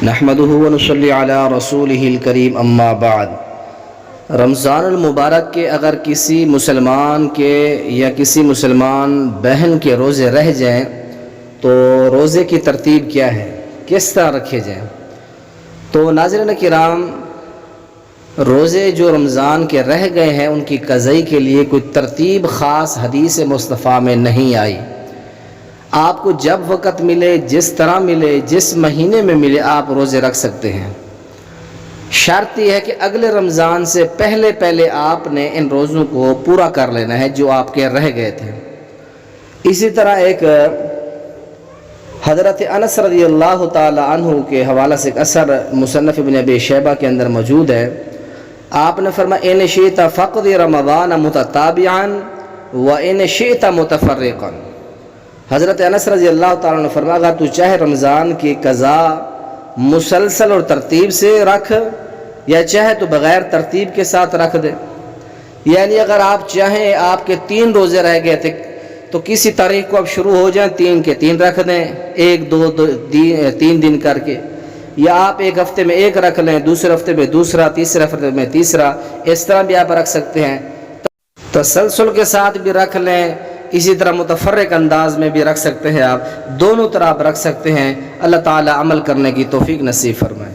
نحمدہ ونصلی علی رسولہ الکریم اما بعد۔ رمضان المبارک کے اگر کسی مسلمان کے یا کسی مسلمان بہن کے روزے رہ جائیں تو روزے کی ترتیب کیا ہے، کس طرح رکھے جائیں؟ تو ناظرین کرام، روزے جو رمضان کے رہ گئے ہیں ان کی قضائی کے لیے کوئی ترتیب خاص حدیث مصطفیٰ میں نہیں آئی۔ آپ کو جب وقت ملے، جس طرح ملے، جس مہینے میں ملے، آپ روزے رکھ سکتے ہیں۔ شرط یہ ہے کہ اگلے رمضان سے پہلے آپ نے ان روزوں کو پورا کر لینا ہے جو آپ کے رہ گئے تھے۔ اسی طرح ایک حضرت انس رضی اللہ تعالی عنہ کے حوالہ سے ایک اثر مصنف ابن ابی شیبہ کے اندر موجود ہے۔ آپ نے فرمایا ان شئت فقد رمضان متتابعا وان شئت متفرقا۔ حضرت انس رضی اللہ تعالیٰ عنہ نے فرمایا اگر تو چاہے رمضان کی قضا مسلسل اور ترتیب سے رکھ یا چاہے تو بغیر ترتیب کے ساتھ رکھ دے، یعنی اگر آپ چاہیں آپ کے 3 روزے رہ گئے تھے تو کسی تاریخ کو اب شروع ہو جائیں، 3 کے 3 رکھ دیں، 1 2 3 دن کر کے، یا آپ ایک ہفتے میں 1 رکھ لیں، دوسرے ہفتے میں دوسرا، تیسرے ہفتے میں تیسرا، اس طرح بھی آپ رکھ سکتے ہیں۔ تسلسل کے ساتھ بھی رکھ لیں، اسی طرح متفرق انداز میں بھی رکھ سکتے ہیں، آپ دونوں طرح آپ رکھ سکتے ہیں۔ اللہ تعالی عمل کرنے کی توفیق نصیب فرمائے۔